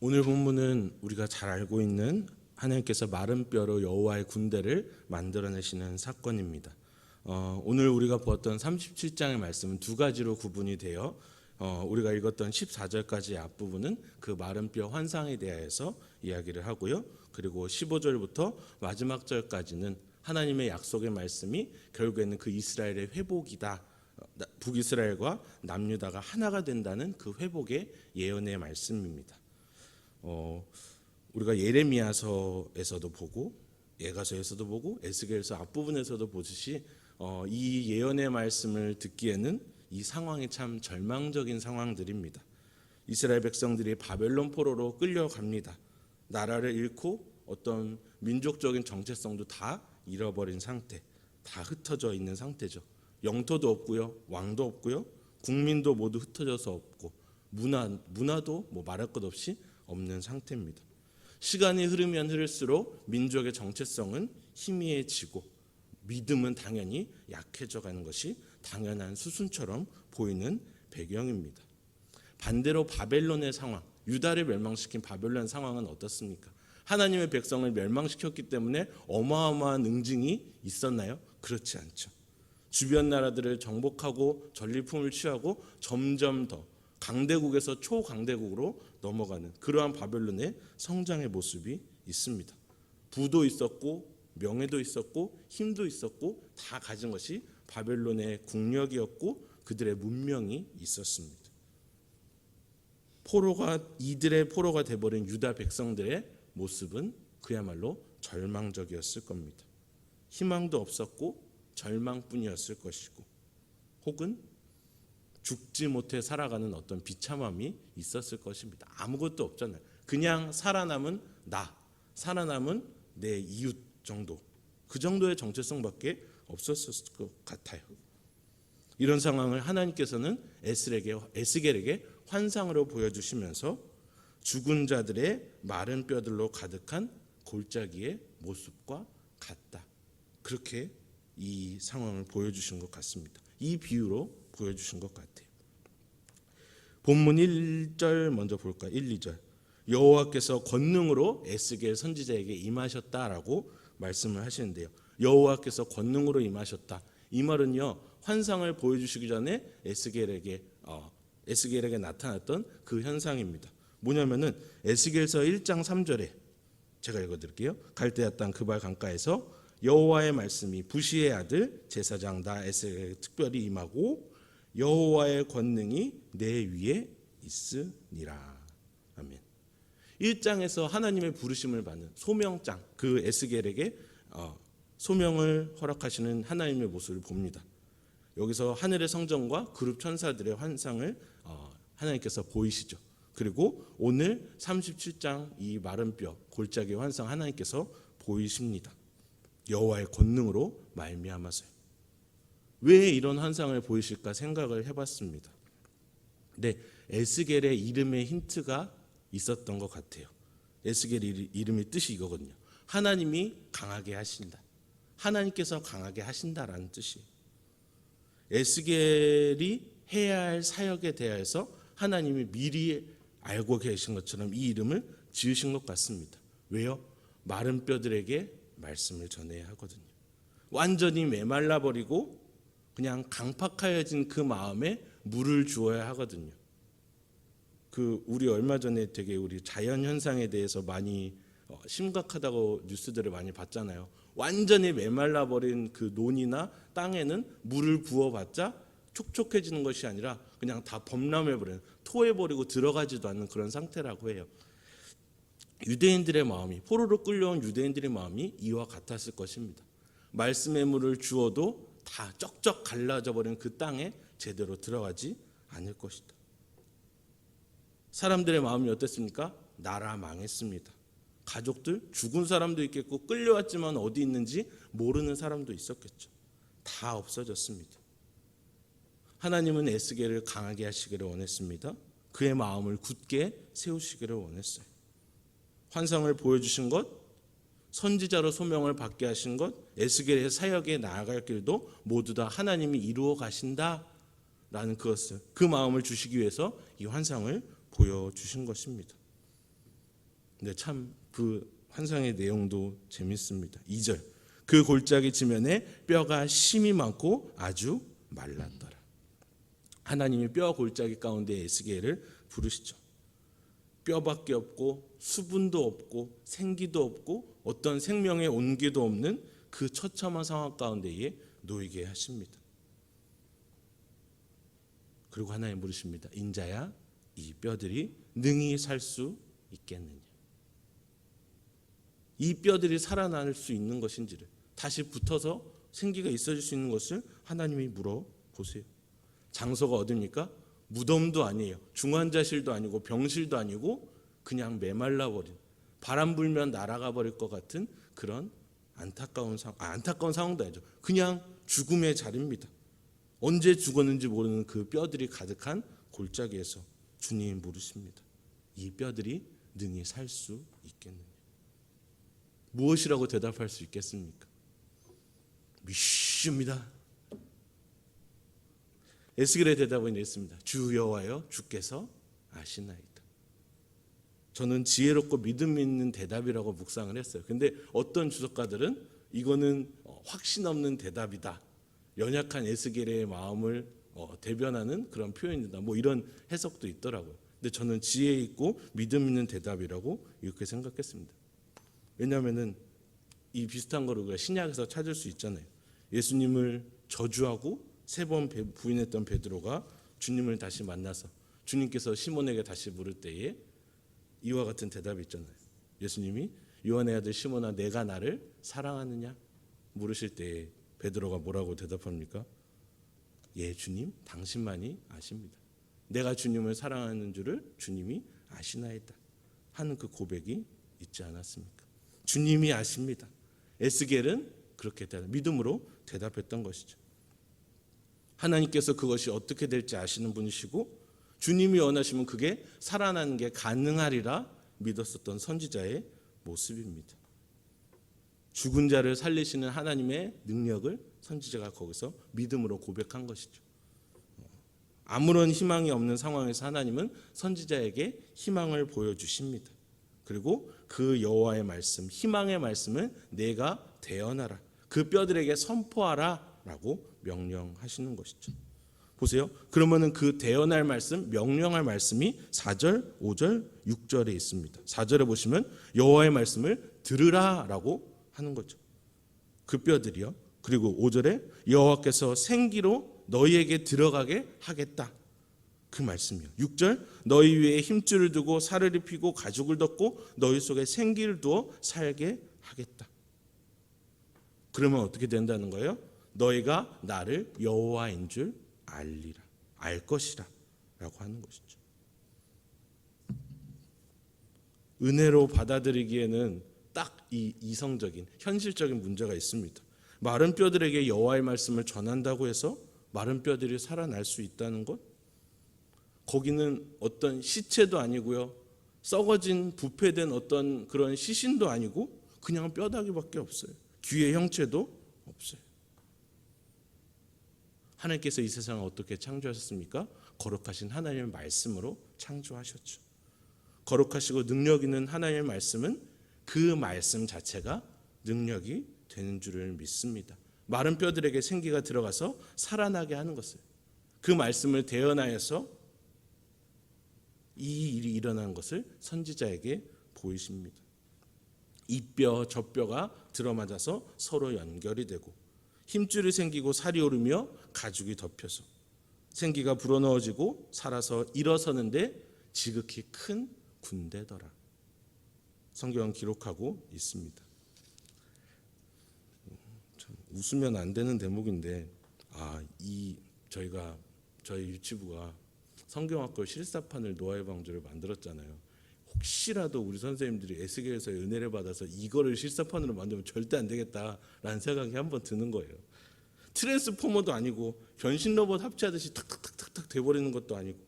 오늘 본문은 우리가 잘 알고 있는 하나님께서 마른 뼈로 여호와의 군대를 만들어내시는 사건입니다. 오늘 우리가 보았던 37장의 말씀은 두 가지로 구분이 되어 우리가 읽었던 14절까지의 앞부분은 그 마른 뼈 환상에 대해서 이야기를 하고요. 그리고 15절부터 마지막 절까지는 하나님의 약속의 말씀이 결국에는 그 이스라엘의 회복이다. 북이스라엘과 남유다가 하나가 된다는 그 회복의 예언의 말씀입니다. 우리가 예레미야서에서도 보고 예가서에서도 보고 에스겔서 앞부분에서도 보듯이 이 예언의 말씀을 듣기에는 이 상황이 참 절망적인 상황들입니다. 이스라엘 백성들이 바벨론 포로로 끌려갑니다. 나라를 잃고 어떤 민족적인 정체성도 다 잃어버린 상태, 다 흩어져 있는 상태죠. 영토도 없고요, 왕도 없고요, 국민도 모두 흩어져서 없고 문화도 말할 것 없이 없는 상태입니다. 시간이 흐르면 흐를수록 민족의 정체성은 희미해지고 믿음은 당연히 약해져 가는 것이 당연한 수순처럼 보이는 배경입니다. 반대로 바벨론의 상황, 유다를 멸망시킨 바벨론 상황은 어떻습니까? 하나님의 백성을 멸망시켰기 때문에 어마어마한 응징이 있었나요? 그렇지 않죠. 주변 나라들을 정복하고 전리품을 취하고 점점 더 강대국에서 초강대국으로 넘어가는 그러한 바벨론의 성장의 모습이 있습니다. 부도 있었고 명예도 있었고 힘도 있었고 다 가진 것이 바벨론의 국력이었고 그들의 문명이 있었습니다. 이들의 포로가 돼버린 유다 백성들의 모습은 그야말로 절망적이었을 겁니다. 희망도 없었고 절망뿐이었을 것이고 혹은 죽지 못해 살아가는 어떤 비참함이 있었을 것입니다. 아무것도 없잖아요. 그냥 살아남은 나, 살아남은 내 이웃 정도, 그 정도의 정체성밖에 없었을 것 같아요. 이런 상황을 하나님께서는 에스겔에게 환상으로 보여주시면서 죽은 자들의 마른 뼈들로 가득한 골짜기의 모습과 같다. 그렇게 이 상황을 보여주신 것 같습니다. 이 비유로 보여주신 것 같아요. 본문 1절 먼저 볼까요? 1, 2절. 여호와께서 권능으로 에스겔 선지자에게 임하셨다라고 말씀을 하시는데요. 여호와께서 권능으로 임하셨다. 이 말은요, 환상을 보여주시기 전에 에스겔에게 나타났던 그 현상입니다. 뭐냐면은 에스겔서 1장 3절에 제가 읽어드릴게요. 갈대아 땅 그발 강가에서 여호와의 말씀이 부시의 아들 제사장 나 에스겔에게 특별히 임하고 여호와의 권능이 내 위에 있으니라. 아멘. 1장에서 하나님의 부르심을 받는 소명장, 그 에스겔에게 소명을 허락하시는 하나님의 모습을 봅니다. 여기서 하늘의 성전과 그룹 천사들의 환상을 하나님께서 보이시죠. 그리고 오늘 37장 이 마른 뼈 골짜기 환상 하나님께서 보이십니다. 여호와의 권능으로 말미암아서요. 왜 이런 환상을 보이실까 생각을 해봤습니다. 네, 에스겔의 이름의 힌트가 있었던 것 같아요. 에스겔 이름의 뜻이 이거거든요. 하나님이 강하게 하신다. 하나님께서 강하게 하신다라는 뜻이에요. 에스겔이 해야 할 사역에 대해서 하나님이 미리 알고 계신 것처럼 이 이름을 지으신 것 같습니다. 왜요? 마른 뼈들에게 말씀을 전해야 하거든요. 완전히 메말라버리고 그냥 강팍하여진 그 마음에 물을 주어야 하거든요. 우리 얼마 전에 되게 우리 자연 현상에 대해서 많이 심각하다고 뉴스들을 많이 봤잖아요. 완전히 메말라버린 그 논이나 땅에는 물을 부어봤자 촉촉해지는 것이 아니라 그냥 다 범람해버리는, 토해버리고 들어가지도 않는 그런 상태라고 해요. 유대인들의 마음이, 포로로 끌려온 유대인들의 마음이 이와 같았을 것입니다. 말씀의 물을 주어도 다 쩍쩍 갈라져 버린 그 땅에 제대로 들어가지 않을 것이다. 사람들의 마음이 어땠습니까? 나라 망했습니다. 가족들, 죽은 사람도 있겠고 끌려왔지만 어디 있는지 모르는 사람도 있었겠죠. 다 없어졌습니다. 하나님은 에스겔을 강하게 하시기를 원했습니다. 그의 마음을 굳게 세우시기를 원했어요. 환상을 보여주신 것, 선지자로 소명을 받게 하신 것, 에스겔의 사역에 나아갈 길도 모두 다 하나님이 이루어 가신다라는 그 마음을 주시기 위해서 이 환상을 보여주신 것입니다. 근데 참 그 환상의 내용도 재밌습니다. 2절. 그 골짜기 지면에 뼈가 심이 많고 아주 말랐더라. 하나님이 뼈 골짜기 가운데 에스겔을 부르시죠. 뼈밖에 없고 수분도 없고 생기도 없고 어떤 생명의 온기도 없는 그 처참한 상황 가운데에 놓이게 하십니다. 그리고 하나님 물으십니다. 인자야, 이 뼈들이 능히 살 수 있겠느냐? 이 뼈들이 살아날 수 있는 것인지를, 다시 붙어서 생기가 있어질 수 있는 것을 하나님이 물어보세요. 장소가 어디입니까? 무덤도 아니에요. 중환자실도 아니고 병실도 아니고 그냥 메말라버린, 바람 불면 날아가 버릴 것 같은 그런 안타까운 상황도 아니죠. 그냥 죽음의 자리입니다. 언제 죽었는지 모르는 그 뼈들이 가득한 골짜기에서 주님이 물으십니다. 이 뼈들이 능히 살 수 있겠느냐? 무엇이라고 대답할 수 있겠습니까? 믿습니다. 에스겔의 대답은 이랬습니다. 주 여호와여, 주께서 아시나이다. 저는 지혜롭고 믿음 있는 대답이라고 묵상을 했어요. 근데 어떤 주석가들은 이거는 확신 없는 대답이다, 연약한 에스겔의 마음을 대변하는 그런 표현이다, 뭐 이런 해석도 있더라고요. 근데 저는 지혜 있고 믿음 있는 대답이라고 이렇게 생각했습니다. 왜냐하면은 이 비슷한 거를 우리가 신약에서 찾을 수 있잖아요. 예수님을 저주하고 3번 부인했던 베드로가 주님을 다시 만나서 주님께서 시몬에게 다시 물을 때에 이와 같은 대답이 있잖아요. 예수님이 요한의 아들 시몬아, 내가 나를 사랑하느냐 물으실 때에 베드로가 뭐라고 대답합니까? 예, 주님, 당신만이 아십니다. 내가 주님을 사랑하는 줄을 주님이 아시나이다 하는 그 고백이 있지 않았습니까? 주님이 아십니다. 에스겔은 그렇게 믿음으로 대답했던 것이죠. 하나님께서 그것이 어떻게 될지 아시는 분이시고 주님이 원하시면 그게 살아나는 게 가능하리라 믿었었던 선지자의 모습입니다. 죽은 자를 살리시는 하나님의 능력을 선지자가 거기서 믿음으로 고백한 것이죠. 아무런 희망이 없는 상황에서 하나님은 선지자에게 희망을 보여주십니다. 그리고 그 여호와의 말씀, 희망의 말씀을 내가 대언하라, 그 뼈들에게 선포하라 라고 명령하시는 것이죠. 보세요. 그러면은 그 대언할 말씀, 명령할 말씀이 4절, 5절, 6절에 있습니다. 4절에 보시면 여호와의 말씀을 들으라 라고 하는 거죠. 그 뼈들이요. 그리고 5절에 여호와께서 생기로 너희에게 들어가게 하겠다, 그 말씀이요. 6절 너희 위에 힘줄을 두고 살을 입히고 가죽을 덮고 너희 속에 생기를 두어 살게 하겠다. 그러면 어떻게 된다는 거예요? 너희가 나를 여호와인 줄 알리라, 알 것이라 라고 하는 것이죠. 은혜로 받아들이기에는 딱 이 이성적인 현실적인 문제가 있습니다. 마른 뼈들에게 여호와의 말씀을 전한다고 해서 마른 뼈들이 살아날 수 있다는 것? 거기는 어떤 시체도 아니고요, 썩어진 부패된 어떤 그런 시신도 아니고 그냥 뼈다귀밖에 없어요. 귀의 형체도 없어요. 하나님께서 이 세상을 어떻게 창조하셨습니까? 거룩하신 하나님의 말씀으로 창조하셨죠. 거룩하시고 능력 있는 하나님의 말씀은 그 말씀 자체가 능력이 되는 줄을 믿습니다. 마른 뼈들에게 생기가 들어가서 살아나게 하는 것을, 그 말씀을 대언하여서 이 일이 일어나는 것을 선지자에게 보이십니다. 이 뼈 저 뼈가 들어맞아서 서로 연결이 되고 힘줄이 생기고 살이 오르며 가죽이 덮여서 생기가 불어넣어지고 살아서 일어서는데 지극히 큰 군대더라. 성경은 기록하고 있습니다. 참 웃으면 안 되는 대목인데, 저희 유치부가 성경학교 실사판을 노아의 방주를 만들었잖아요. 혹시라도 우리 선생님들이 에스겔서의 은혜를 받아서 이거를 실사판으로 만들면 절대 안 되겠다라는 생각이 한번 드는 거예요. 트랜스포머도 아니고 변신 로봇 합체하듯이 탁탁탁탁 돼버리는 것도 아니고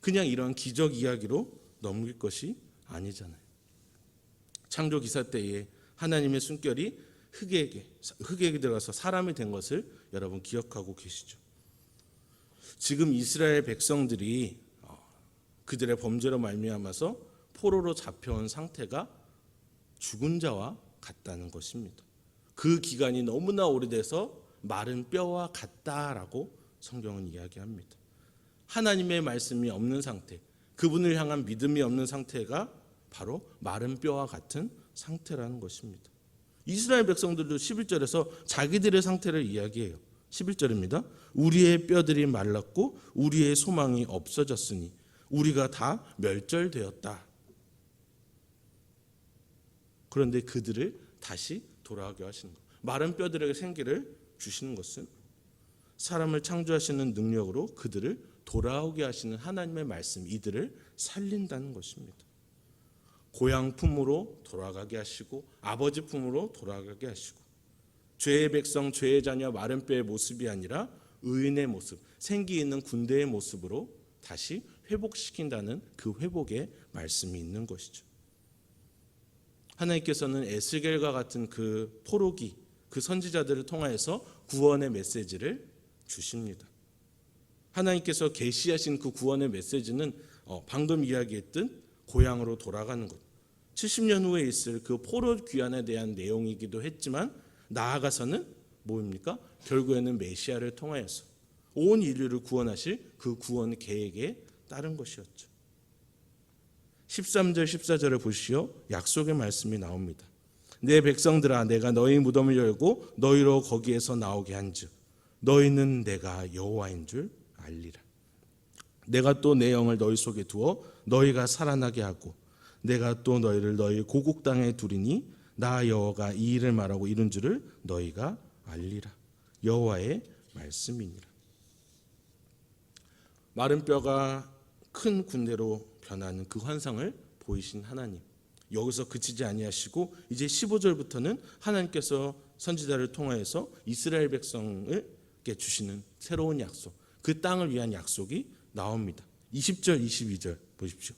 그냥 이런 기적 이야기로 넘길 것이 아니잖아요. 창조 기사 때에 하나님의 숨결이 흙에게 들어가서 사람이 된 것을 여러분 기억하고 계시죠. 지금 이스라엘 백성들이 그들의 범죄로 말미암아서 포로로 잡혀온 상태가 죽은 자와 같다는 것입니다. 그 기간이 너무나 오래돼서 마른 뼈와 같다라고 성경은 이야기합니다. 하나님의 말씀이 없는 상태, 그분을 향한 믿음이 없는 상태가 바로 마른 뼈와 같은 상태라는 것입니다. 이스라엘 백성들도 11절에서 자기들의 상태를 이야기해요. 11절입니다. 우리의 뼈들이 말랐고 우리의 소망이 없어졌으니 우리가 다 멸절되었다. 그런데 그들을 다시 돌아가게 하시는 것, 마른 뼈들에게 생기를 주시는 것은 사람을 창조하시는 능력으로 그들을 돌아오게 하시는 하나님의 말씀, 이들을 살린다는 것입니다. 고향 품으로 돌아가게 하시고 아버지 품으로 돌아가게 하시고, 죄의 백성, 죄의 자녀, 마른 뼈의 모습이 아니라 의인의 모습, 생기 있는 군대의 모습으로 다시 회복시킨다는 그 회복의 말씀이 있는 것이죠. 하나님께서는 에스겔과 같은 그 포로기, 그 선지자들을 통하여서 구원의 메시지를 주십니다. 하나님께서 계시하신 그 구원의 메시지는 방금 이야기했던 고향으로 돌아가는 것, 70년 후에 있을 그 포로 귀환에 대한 내용이기도 했지만, 나아가서는 뭐입니까? 결국에는 메시아를 통하여서 온 인류를 구원하실 그 구원 계획에 따른 것이었죠. 13절 14절을 보시오. 약속의 말씀이 나옵니다. 내 백성들아, 내가 너희 무덤을 열고 너희로 거기에서 나오게 한즉 너희는 내가 여호와인 줄 알리라. 내가 또 내 영을 너희 속에 두어 너희가 살아나게 하고 내가 또 너희를 너희 고국 땅에 두리니 나 여호와가 이 일을 말하고 이룬 줄을 너희가 알리라. 여호와의 말씀이니라. 마른 뼈가 큰 군대로 변하는 그 환상을 보이신 하나님, 여기서 그치지 아니하시고 이제 15절부터는 하나님께서 선지자를 통하여서 이스라엘 백성에게 주시는 새로운 약속, 그 땅을 위한 약속이 나옵니다. 20절 22절 보십시오.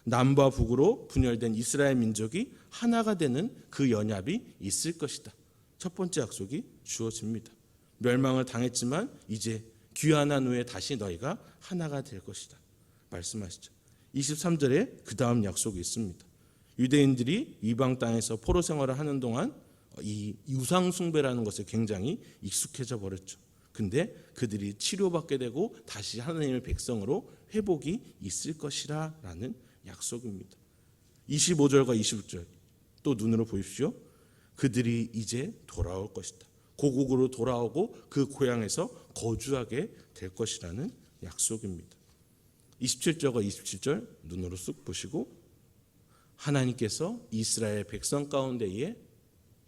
남과 북으로 분열된 이스라엘 민족이 하나가 되는 그 연합이 있을 것이다. 첫 번째 약속이 주어집니다. 멸망을 당했지만 이제 귀환한 후에 다시 너희가 하나가 될 것이다 말씀하시죠. 23절에 그 다음 약속이 있습니다. 유대인들이 이방 땅에서 포로 생활을 하는 동안 이 우상 숭배라는 것에 굉장히 익숙해져 버렸죠. 근데 그들이 치료받게 되고 다시 하나님의 백성으로 회복이 있을 것이라 라는 약속입니다. 25절과 26절 또 눈으로 보십시오. 그들이 이제 돌아올 것이다. 고국으로 돌아오고 그 고향에서 거주하게 될 것이라는 약속입니다. 27절과 27절 눈으로 쑥 보시고, 하나님께서 이스라엘 백성 가운데에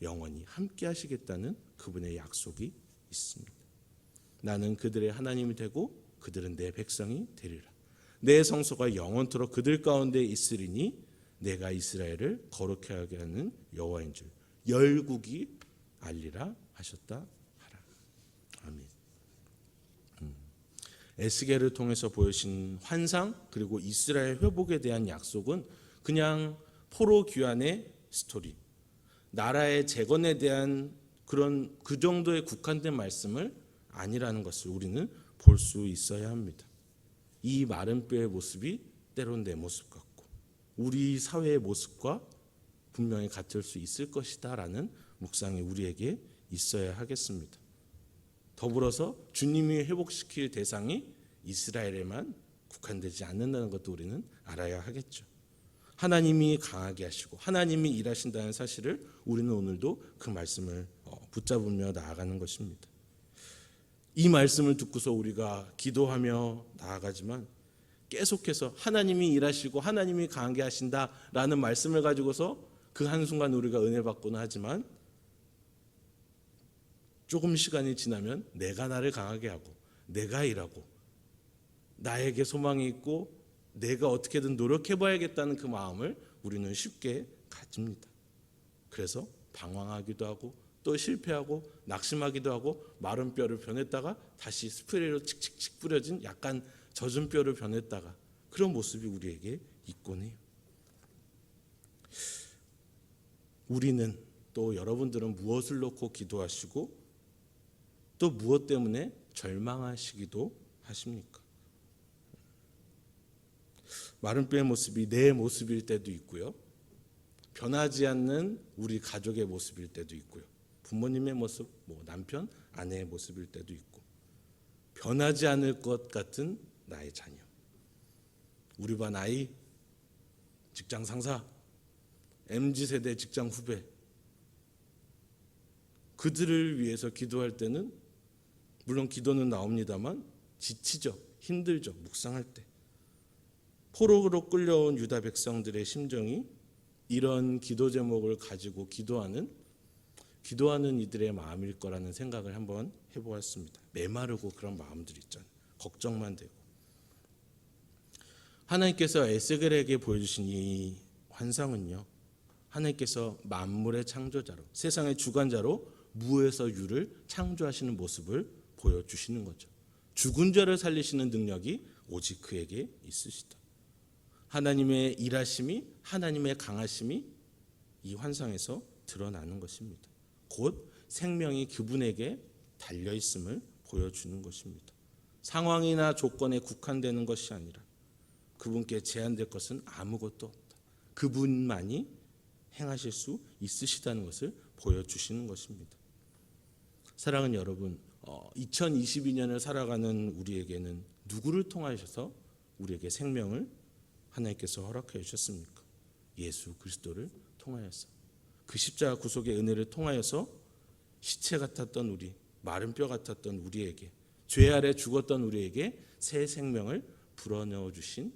영원히 함께 하시겠다는 그분의 약속이 있습니다. 나는 그들의 하나님이 되고 그들은 내 백성이 되리라. 내 성소가 영원토록 그들 가운데 있으리니 내가 이스라엘을 거룩하게 하게 하는 여호와인 줄 열국이 알리라 하셨다 하라. 아멘. 에스겔을 통해서 보여신 환상, 그리고 이스라엘 회복에 대한 약속은 그냥 포로 귀환의 스토리, 나라의 재건에 대한 그런 그 정도에 국한된 말씀을 아니라는 것을 우리는 볼 수 있어야 합니다. 이 마른 뼈의 모습이 때론 내 모습 같고 우리 사회의 모습과 분명히 같을 수 있을 것이다 라는 묵상이 우리에게 있어야 하겠습니다. 더불어서 주님이 회복시킬 대상이 이스라엘에만 국한되지 않는다는 것도 우리는 알아야 하겠죠. 하나님이 강하게 하시고 하나님이 일하신다는 사실을 우리는 오늘도 그 말씀을 붙잡으며 나아가는 것입니다. 이 말씀을 듣고서 우리가 기도하며 나아가지만 계속해서 하나님이 일하시고 하나님이 강하게 하신다라는 말씀을 가지고서 그 한순간 우리가 은혜 받고는 하지만 조금 시간이 지나면 내가 나를 강하게 하고 내가 일하고 나에게 소망이 있고 내가 어떻게든 노력해봐야겠다는 그 마음을 우리는 쉽게 가집니다. 그래서 방황하기도 하고 또 실패하고 낙심하기도 하고 마른 뼈를 변했다가 다시 스프레이로 칙칙칙 뿌려진 약간 젖은 뼈를 변했다가 그런 모습이 우리에게 있곤 해요. 우리는 또 여러분들은 무엇을 놓고 기도하시고 또 무엇 때문에 절망하시기도 하십니까? 마른 뼈의 모습이 내 모습일 때도 있고요. 변하지 않는 우리 가족의 모습일 때도 있고요. 부모님의 모습, 남편, 아내의 모습일 때도 있고, 변하지 않을 것 같은 나의 자녀, 우리 반 아이, 직장 상사, MZ세대 직장 후배, 그들을 위해서 기도할 때는 물론 기도는 나옵니다만 지치죠. 힘들죠. 묵상할 때. 포로로 끌려온 유다 백성들의 심정이 이런 기도 제목을 가지고 기도하는 이들의 마음일 거라는 생각을 한번 해보았습니다. 메마르고 그런 마음들 있잖아요. 걱정만 되고. 하나님께서 에스겔에게 보여주신 이 환상은요, 하나님께서 만물의 창조자로, 세상의 주관자로 무에서 유를 창조하시는 모습을 보여주시는 거죠. 죽은 자를 살리시는 능력이 오직 그에게 있으시다. 하나님의 일하심이, 하나님의 강하심이 이 환상에서 드러나는 것입니다. 곧 생명이 그분에게 달려있음을 보여주는 것입니다. 상황이나 조건에 국한되는 것이 아니라 그분께 제한될 것은 아무것도 없다. 그분만이 행하실 수 있으시다는 것을 보여주시는 것입니다. 사랑하는 여러분, 2022년을 살아가는 우리에게는 누구를 통하셔서 우리에게 생명을 하나님께서 허락해 주셨습니까? 예수 그리스도를 통하여서, 그 십자가 구속의 은혜를 통하여서 시체 같았던 우리, 마른 뼈 같았던 우리에게, 죄 아래 죽었던 우리에게 새 생명을 불어넣어 주신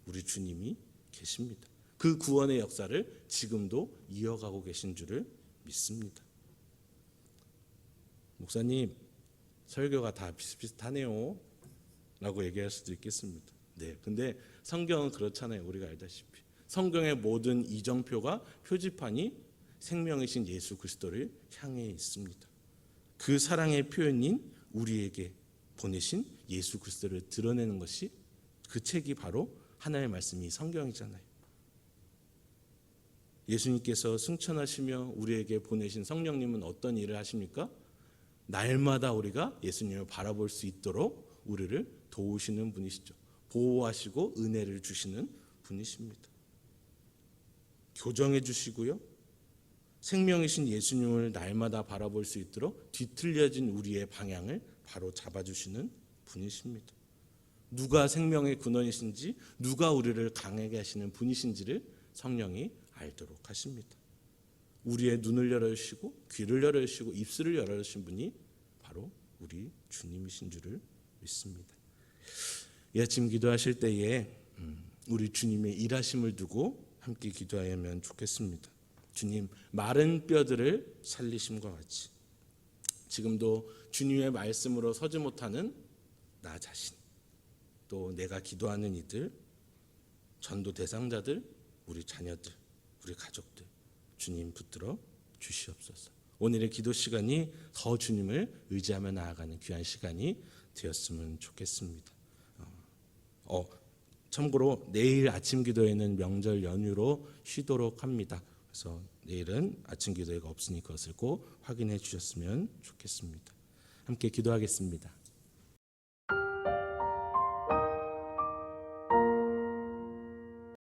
우리 주님이 계십니다. 그 구원의 역사를 지금도 이어가고 계신 줄을 믿습니다. 목사님, 설교가 다 비슷비슷하네요 라고 얘기할 수도 있겠습니다. 네, 근데 성경은 그렇잖아요. 우리가 알다시피 성경의 모든 이정표가, 표지판이 생명이신 예수 그리스도를 향해 있습니다. 그 사랑의 표현인 우리에게 보내신 예수 그리스도를 드러내는 것이, 그 책이 바로 하나님의 말씀이 성경이잖아요. 예수님께서 승천하시며 우리에게 보내신 성령님은 어떤 일을 하십니까? 날마다 우리가 예수님을 바라볼 수 있도록 우리를 도우시는 분이시죠. 보호하시고 은혜를 주시는 분이십니다. 교정해 주시고요, 생명이신 예수님을 날마다 바라볼 수 있도록 뒤틀려진 우리의 방향을 바로 잡아주시는 분이십니다. 누가 생명의 근원이신지, 누가 우리를 강하게 하시는 분이신지를 성령이 알도록 하십니다. 우리의 눈을 열어주시고 귀를 열어주시고 입술을 열어주신 분이 바로 우리 주님이신 줄을 믿습니다. 이 아침 기도하실 때에 우리 주님의 일하심을 두고 함께 기도하면 좋겠습니다. 주님, 마른 뼈들을 살리심과 같이 지금도 주님의 말씀으로 서지 못하는 나 자신, 또 내가 기도하는 이들, 전도 대상자들, 우리 자녀들, 우리 가족들, 주님 붙들어 주시옵소서. 오늘의 기도 시간이 더 주님을 의지하며 나아가는 귀한 시간이 되었으면 좋겠습니다. 참고로 내일 아침 기도회는 명절 연휴로 쉬도록 합니다. 그래서 내일은 아침 기도회가 없으니 그것을 꼭 확인해 주셨으면 좋겠습니다. 함께 기도하겠습니다.